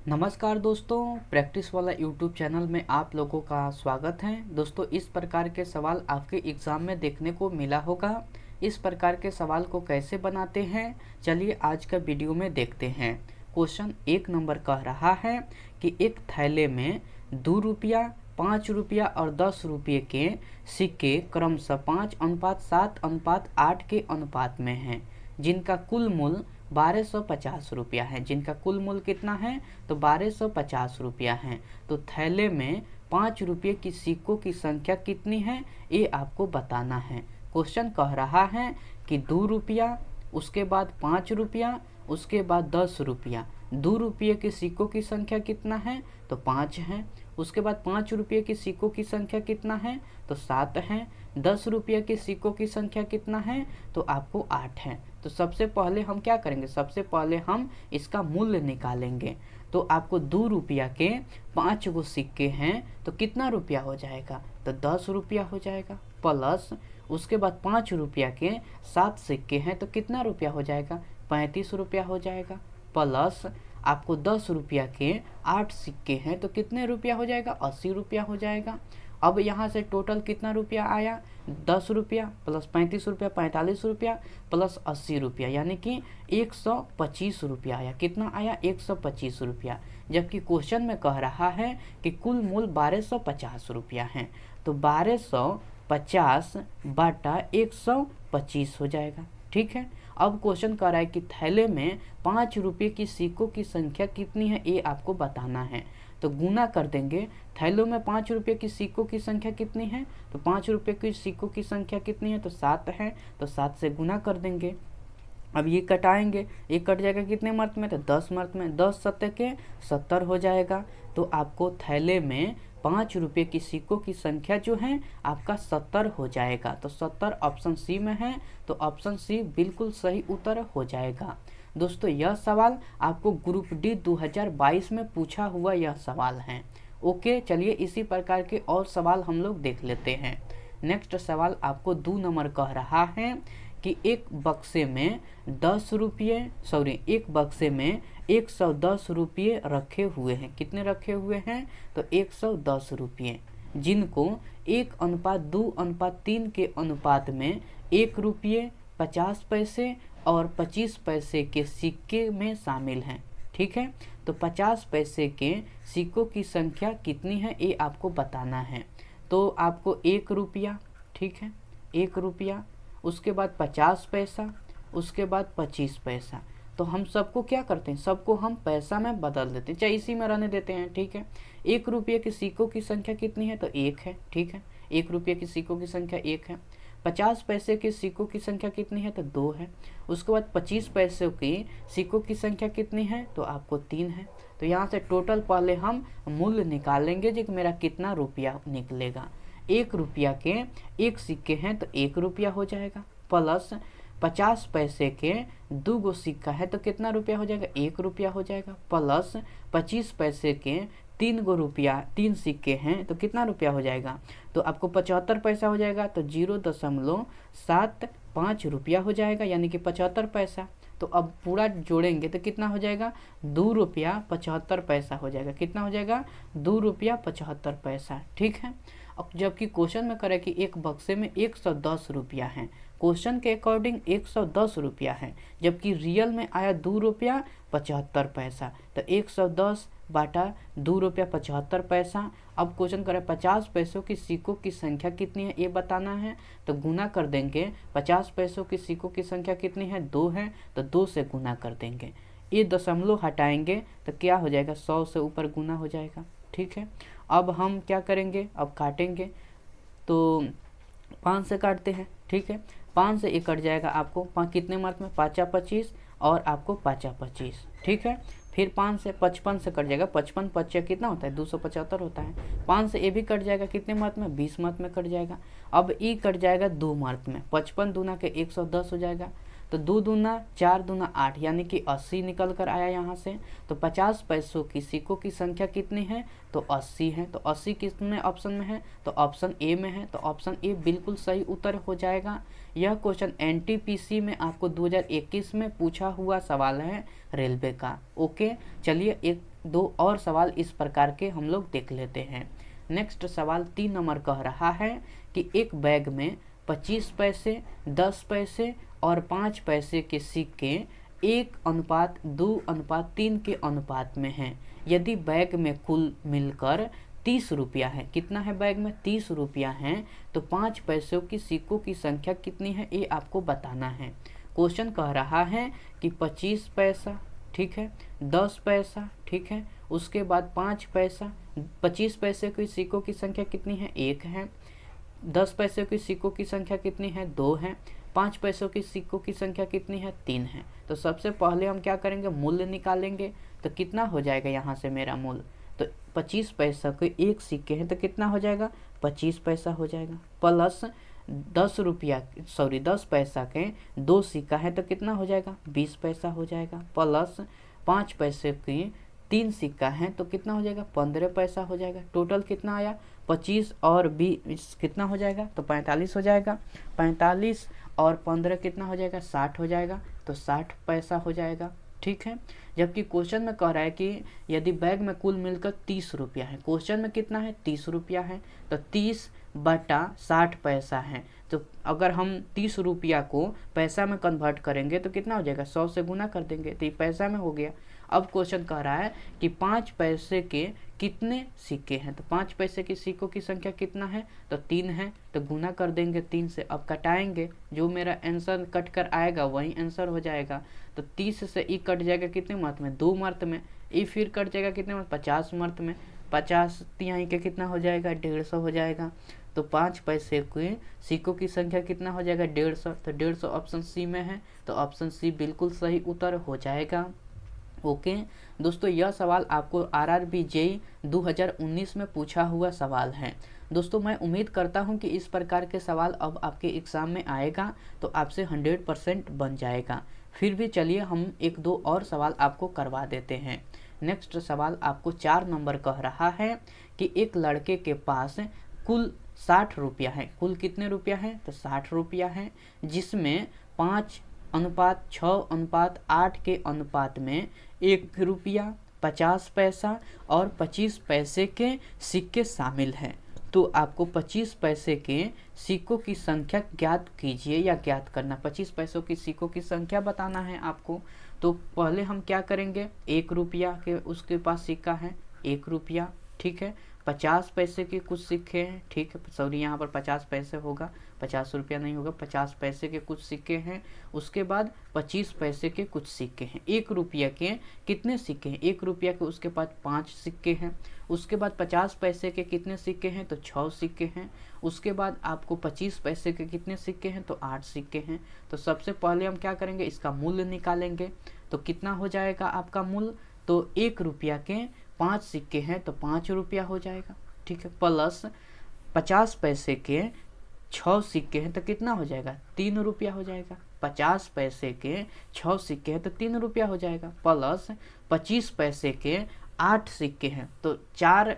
नमस्कार दोस्तों, प्रैक्टिस वाला यूट्यूब चैनल में आप लोगों का स्वागत है। दोस्तों, इस प्रकार के सवाल आपके एग्ज़ाम में देखने को मिला होगा। इस प्रकार के सवाल को कैसे बनाते हैं, चलिए आज का वीडियो में देखते हैं। क्वेश्चन 1 नंबर कह रहा है कि एक थैले में 2 रुपया, 5 रुपया और 10 रुपये के सिक्के क्रमशः 5:7:8 के अनुपात में हैं, जिनका कुल मूल्य 1250 रुपया है। जिनका कुल मूल्य कितना है? तो 1250 रुपया है। तो थैले में 5 रुपये की सिक्कों की संख्या कितनी है, ये आपको बताना है। क्वेश्चन कह रहा है कि 2 रुपया, उसके बाद 5 रुपया, उसके बाद 10 रुपया। 2 रुपये के सिक्कों की संख्या कितना है? तो 5 है। उसके बाद 5 रुपये की सिक्कों की संख्या कितना है? तो 7 है। 10 रुपये के सिक्कों की संख्या कितना है? तो आपको 8 है। तो सबसे पहले हम क्या करेंगे? सबसे पहले हम इसका मूल्य निकालेंगे। तो आपको 2 रुपया के 5 गो सिक्के हैं तो कितना रुपया हो जाएगा? तो 10 रुपया हो जाएगा। प्लस उसके बाद 5 रुपया के 7 सिक्के हैं तो कितना रुपया हो जाएगा? 35 रुपया हो जाएगा। प्लस आपको 10 रुपया के 8 सिक्के हैं तो कितने रुपया हो जाएगा? 80 रुपया हो जाएगा। अब यहाँ से टोटल कितना रुपया आया? 10 रुपया प्लस 35 रुपया 45 रुपया प्लस 80 रुपया, यानी कि 125 रुपया आया। कितना आया? 125 रुपया। जबकि क्वेश्चन में कह रहा है कि कुल मूल्य 1250 रुपया है। तो 1250 बटा 125 हो जाएगा। ठीक है। अब क्वेश्चन कह रहा है कि थैले में 5 रुपये की सिक्कों की संख्या कितनी है, ये आपको बताना है। तो गुना कर देंगे। थैलों में 5 रुपये की सिक्कों की संख्या कितनी है? तो 5 रुपये की सिक्कों की संख्या कितनी है? तो 7 है। तो 7 से गुना कर देंगे। अब ये कटाएंगे, ये कट जाएगा कितने मर्त में? तो 10 मर्त में। 10 सत्ते के 70 हो जाएगा। तो आपको थैले में 5 रुपये की सिक्कों की संख्या जो है आपका 70 हो जाएगा। तो 70 ऑप्शन सी में है। तो ऑप्शन सी बिल्कुल सही उत्तर हो जाएगा। दोस्तों, यह सवाल आपको ग्रुप डी 2022 में पूछा हुआ यह सवाल है। ओके, चलिए इसी प्रकार के और सवाल हम लोग देख लेते हैं। नेक्स्ट सवाल आपको 2 नंबर कह रहा है कि एक बक्से में 110 रुपये रखे हुए हैं। कितने रखे हुए हैं? तो 110 रुपये, जिनको 1:2:3 के अनुपात में 1 रुपये 50 पैसे और 25 पैसे के सिक्के में शामिल हैं। ठीक है। तो 50 पैसे के सिक्कों की संख्या कितनी है, ये आपको बताना है। तो आपको 1 रुपया, ठीक है, 1 रुपया, उसके बाद 50 पैसा, उसके बाद 25 पैसा। तो हम सबको क्या करते हैं? सबको हम पैसा में बदल देते हैं, चाहे इसी में रहने देते हैं। ठीक है। 1 रुपये की सिक्कों की संख्या कितनी है? तो 1 है। ठीक है। 1 रुपये की सिक्कों की संख्या 1 है। 50 पैसे के सिक्कों की संख्या कितनी है? तो 2 है। उसके बाद 25 पैसों की सिक्कों की संख्या कितनी है? तो आपको 3 है। तो यहाँ से टोटल पहले हम मूल्य निकालेंगे कि मेरा कितना रुपया निकलेगा। 1 रुपया के 1 सिक्के हैं तो 1 रुपया हो जाएगा। प्लस 50 पैसे के 2 गो सिक्का है तो कितना रुपया हो जाएगा? 1 रुपया हो जाएगा। प्लस 25 पैसे के 3 सिक्के हैं तो कितना रुपया हो जाएगा? तो आपको 75 पैसा हो जाएगा। तो 0.75 रुपया हो जाएगा, यानी कि 75 पैसा। तो अब पूरा जोड़ेंगे तो कितना हो जाएगा? 2 रुपया 75 पैसा हो जाएगा। कितना हो जाएगा? 2 रुपया 75 पैसा। ठीक है। अब जबकि क्वेश्चन में करे कि एक बक्से में 110 रुपया है, क्वेश्चन के अकॉर्डिंग 110 रुपया है, जबकि रियल में आया 2 रुपया 75 पैसा। तो 110 बाटा 2 रुपया 75 पैसा। अब क्वेश्चन करे 50 पैसों की सिक्कों की संख्या कितनी है, ये बताना है। तो गुना कर देंगे। 50 पैसों की सिक्कों की संख्या कितनी है? 2 है। तो 2 से गुना कर देंगे। ये दशमलव हटाएंगे तो क्या हो जाएगा? 100 से ऊपर गुना हो जाएगा। ठीक है। अब हम क्या करेंगे? अब काटेंगे। तो 5 से काटते हैं। ठीक है। 5 से 1 कट जाएगा आपको। 5 कितने मार्क में? 5 25 और आपको 5 25। ठीक है। फिर 5 से 55 से कट जाएगा। 55 55 कितना होता है? 275 होता है। 5 से ये भी कट जाएगा। कितने मार्क में? 20 मार्क में कट जाएगा। अब ई कट जाएगा 2 मार्क में। 55 दूना के 110 हो जाएगा। तो 2 दूना 4 दूना 8, यानी कि 80 निकल कर आया यहाँ से। तो 50 पैसों की सिक्कों की संख्या कितनी है? तो 80 है। तो 80 कितने ऑप्शन में है? तो ऑप्शन ए में है। तो ऑप्शन ए बिल्कुल सही उत्तर हो जाएगा। यह क्वेश्चन एनटीपीसी में आपको 2021 में पूछा हुआ सवाल है रेलवे का। ओके, चलिए एक दो और सवाल इस प्रकार के हम लोग देख लेते हैं। नेक्स्ट सवाल 3 नंबर कह रहा है कि एक बैग में 25 पैसे, 10 पैसे और 5 पैसे के सिक्के 1:2:3 के अनुपात में हैं। यदि बैग में कुल मिलकर 30 रुपया है, कितना है बैग में 30 रुपया है, तो 5 पैसों की सिक्कों की संख्या कितनी है ये आपको बताना है। क्वेश्चन कह रहा है कि 25 पैसा, ठीक है, 10 पैसा, ठीक है, उसके बाद 5 पैसा। 25 पैसे की सिक्कों की संख्या कितनी है 1 है, 10 पैसे की सिक्कों की संख्या कितनी है 2 है, 5 पैसों की सिक्कों की संख्या कितनी है 3 है। तो सबसे पहले हम क्या करेंगे, मूल्य निकालेंगे। तो कितना हो जाएगा यहाँ से मेरा मूल्य, तो 25 पैसा के एक सिक्के हैं तो कितना हो जाएगा 25 पैसा हो जाएगा, प्लस 10 पैसा के 2 सिक्का है तो कितना हो जाएगा 20 पैसा हो जाएगा, प्लस 5 पैसे की 3 सिक्का है तो कितना हो जाएगा 15 पैसा हो जाएगा। टोटल कितना आया 25 और 20 कितना हो जाएगा, तो 45 हो जाएगा। 45 और 15 कितना हो जाएगा 60 हो जाएगा, तो 60 पैसा हो जाएगा, ठीक है। जबकि क्वेश्चन में कह रहा है कि यदि बैग में कुल मिलकर 30 रुपया है, क्वेश्चन में कितना है 30 रुपया है, तो 30/60 पैसा है। तो अगर हम 30 रुपया को पैसा में कन्वर्ट करेंगे तो कितना हो जाएगा 100 से गुना कर देंगे तो ये पैसा में हो गया। अब क्वेश्चन कह रहा है कि 5 पैसे के कितने सिक्के हैं, तो 5 पैसे की सिक्कों की संख्या कितना है, तो 3 है, तो गुना कर देंगे 3 से। अब कटाएंगे, जो मेरा आंसर कट कर आएगा वही आंसर हो जाएगा। तो 30 से ई कट जाएगा कितने मर्त में 2 मर्त में, ई फिर कट जाएगा कितने मर्त 50 मर्त में, 50 तिहाई के कितना हो जाएगा 150 हो जाएगा। तो 5 पैसे के सिक्कों की संख्या कितना हो जाएगा 150, तो 150 ऑप्शन सी में है, तो ऑप्शन सी बिल्कुल सही उत्तर हो जाएगा। ओके दोस्तों, यह सवाल आपको RRB JEE 2019 में पूछा हुआ सवाल है। दोस्तों मैं उम्मीद करता हूं कि इस प्रकार के सवाल अब आपके एग्ज़ाम में आएगा तो आपसे 100% बन जाएगा। फिर भी चलिए हम 1-2 और सवाल आपको करवा देते हैं। नेक्स्ट सवाल आपको 4 नंबर कह रहा है कि एक लड़के के पास कुल 60 रुपया है। कुल कितने रुपया है, तो 60 रुपया है, जिसमें 5:6:8 के अनुपात में 1 रुपया, 50 पैसा और 25 पैसे के सिक्के शामिल हैं। तो आपको 25 पैसे के सिक्कों की संख्या ज्ञात कीजिए या ज्ञात करना। 25 पैसों की सिक्कों की संख्या बताना है आपको। तो पहले हम क्या करेंगे, 1 रुपया के उसके पास सिक्का है 1 रुपया, ठीक है। 50 पैसे के कुछ सिक्के हैं, ठीक है, सॉरी यहाँ पर 50 पैसे होगा, 50 रुपया नहीं होगा, 50 पैसे के कुछ सिक्के हैं। उसके बाद 25 पैसे के कुछ सिक्के हैं। 1 रुपया के कितने सिक्के हैं, 1 रुपया के उसके पास 5 सिक्के हैं। उसके बाद 50 पैसे के कितने सिक्के हैं, तो 6 सिक्के हैं। उसके बाद आपको 25 पैसे के कितने सिक्के हैं, तो 8 सिक्के हैं। तो सबसे पहले हम क्या करेंगे, इसका मूल्य निकालेंगे। तो कितना हो जाएगा आपका मूल्य, तो 1 रुपया के 5 सिक्के हैं तो 5 रुपया हो जाएगा, ठीक है, प्लस 50 पैसे के 6 सिक्के हैं तो कितना हो जाएगा 3 रुपया हो जाएगा। 50 पैसे के 6 सिक्के हैं तो 3 रुपया हो जाएगा, प्लस 25 पैसे के 8 सिक्के हैं तो 4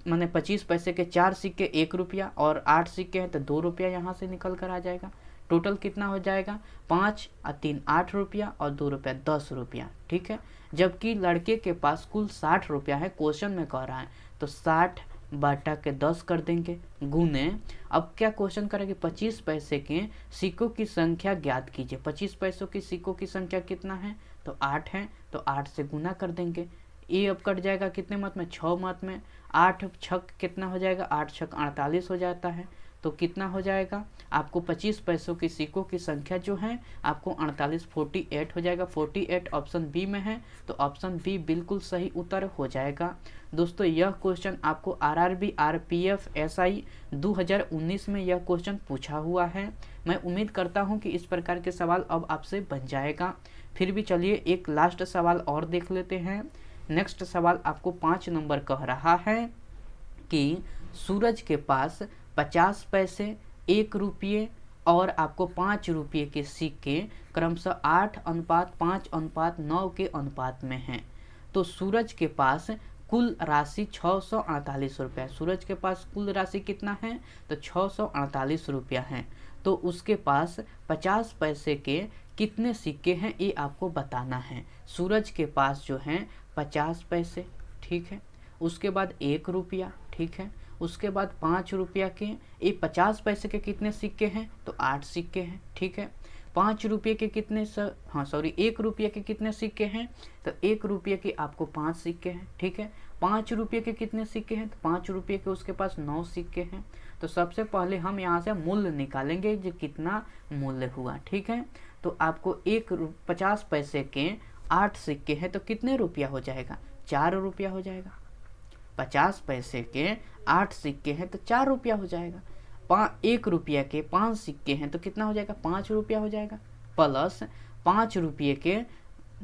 माने 25 पैसे के 4 सिक्के 1 रुपया और 8 सिक्के हैं तो 2 रुपया यहाँ से निकल कर आ जाएगा। टोटल कितना हो जाएगा 5 और 3 8 रुपया और 2 रुपया 10 रुपया, ठीक है। जबकि लड़के के पास कुल 60 रुपया है, क्वेश्चन में कह रहा है, तो 60/10 कर देंगे गुने। अब क्या क्वेश्चन करेंगे, 25 पैसे के सिक्कों की संख्या ज्ञात कीजिए। 25 पैसों की सिक्कों की संख्या कितना है, तो 8 है, तो 8 से गुना कर देंगे। ये अब कट जाएगा कितने मत में 6 मत में, 8 छक कितना हो जाएगा 8 छक 48 हो जाता है। तो कितना हो जाएगा आपको 25 पैसों की सिक्कों की संख्या जो है आपको 48 हो जाएगा। 48 ऑप्शन बी में है, तो ऑप्शन बी बिल्कुल सही उत्तर हो जाएगा। दोस्तों यह क्वेश्चन आपको RRB RPF SI 2019 में यह क्वेश्चन पूछा हुआ है। मैं उम्मीद करता हूं कि इस प्रकार के सवाल अब आपसे बन जाएगा। फिर भी चलिए एक लास्ट सवाल और देख लेते हैं। नेक्स्ट सवाल आपको 5 नंबर कह रहा है कि सूरज के पास 50 पैसे, 1 रुपये और आपको 5 रुपये के सिक्के क्रमशः 8:5:9 के अनुपात में हैं। तो सूरज के पास कुल राशि 648 रुपया। सूरज के पास कुल राशि कितना है, तो 648 रुपया है। तो उसके पास 50 पैसे के कितने सिक्के हैं ये आपको बताना है। सूरज के पास जो हैं 50 पैसे, ठीक है। उसके बाद 1 रुपया, ठीक है। उसके बाद 5 रुपया के, ये 50 पैसे के कितने सिक्के हैं, तो 8 सिक्के हैं, ठीक है। 5 रुपये के कितने 1 रुपये के कितने सिक्के हैं, तो 1 रुपये के आपको 5 सिक्के हैं, ठीक है। 5 रुपये के कितने सिक्के हैं, तो 5 रुपये के उसके पास 9 सिक्के हैं। तो सबसे पहले हम यहाँ से मूल्य निकालेंगे, जो कितना मूल्य हुआ, ठीक है। तो आपको 50 पैसे के 8 सिक्के हैं, तो कितने रुपया हो जाएगा, 4 रुपया हो जाएगा। 50 पैसे के 8 सिक्के हैं तो 4 रुपया हो जाएगा। 1 रुपया के 5 सिक्के हैं तो कितना हो जाएगा, 5 रुपया हो जाएगा। प्लस 5 रुपये के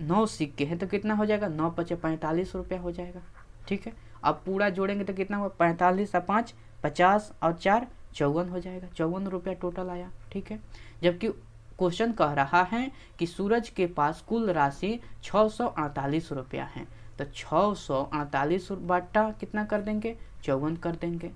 9 सिक्के हैं तो कितना हो जाएगा, 9 पचे 45 रुपया हो जाएगा, ठीक है। अब पूरा जोड़ेंगे तो कितना हुआ, 45 और 5 50 और 4 54 हो जाएगा। 54 रुपया टोटल आया, ठीक है। जबकि क्वेश्चन कह रहा है कि सूरज के पास कुल राशि 648 रुपया है, तो 648 बटा कितना कर देंगे, 54 कर देंगे,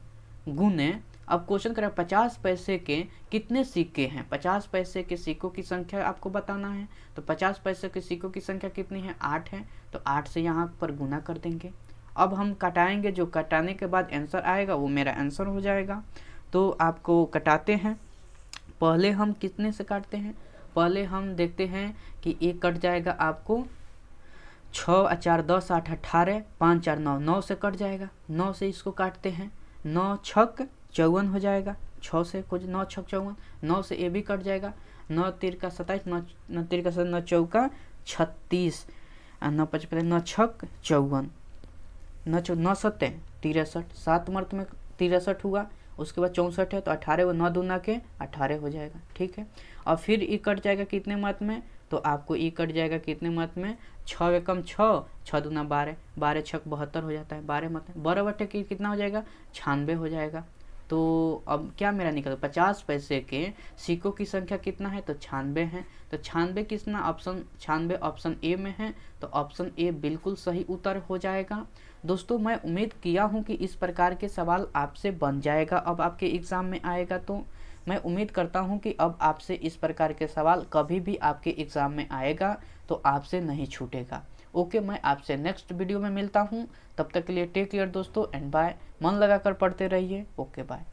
गुने अब क्वेश्चन करें 50 पैसे के कितने सिक्के हैं, 50 पैसे के सिक्कों की संख्या आपको बताना है। तो 50 पैसे के सिक्कों की संख्या कितनी है, 8 है, तो 8 से यहाँ पर गुना कर देंगे। अब हम कटाएंगे, जो कटाने के बाद आंसर आएगा वो मेरा आंसर हो जाएगा। तो आपको कटाते हैं, पहले हम कितने से काटते हैं, पहले हम देखते हैं कि एक कट जाएगा आपको 6 और 4 10 8 18 5 4 9, 9 से कट जाएगा, 9 से इसको काटते हैं, 9 छक 54 हो जाएगा, 6 से कुछ 9 छक 54, 9 से ये भी कट जाएगा, 9 तीर का 27, 9 तीर का 9 चौका 36, 9 5 9 छक 54, 9 सत्ते 63, 7 मर्त में 63 हुआ। उसके बाद 64 है तो 18 वो 9 दूना के 18 हो जाएगा, ठीक है। और फिर ई कट जाएगा कितने मत में, तो आपको ई कट जाएगा कितने मत में, 6 एकम 6, 6 दूना 12, 12 छक 72 हो जाता है, 12 मत में 12 बटे की कितना हो जाएगा, 96 हो जाएगा। तो अब क्या मेरा निकल, 50 पैसे के सिक्कों की संख्या कितना है, तो 96 है। तो 96 कितना ऑप्शन, 96 ऑप्शन ए में है, तो ऑप्शन ए बिल्कुल सही उत्तर हो जाएगा। दोस्तों मैं उम्मीद किया हूँ कि इस प्रकार के सवाल आपसे बन जाएगा, अब आपके एग्ज़ाम में आएगा। तो मैं उम्मीद करता हूँ कि अब आपसे इस प्रकार के सवाल कभी भी आपके एग्ज़ाम में आएगा तो आपसे नहीं छूटेगा। ओके, मैं आपसे नेक्स्ट वीडियो में मिलता हूँ, तब तक के लिए टेक केयर दोस्तों एंड बाय। मन लगाकर पढ़ते रहिए। Okay bye.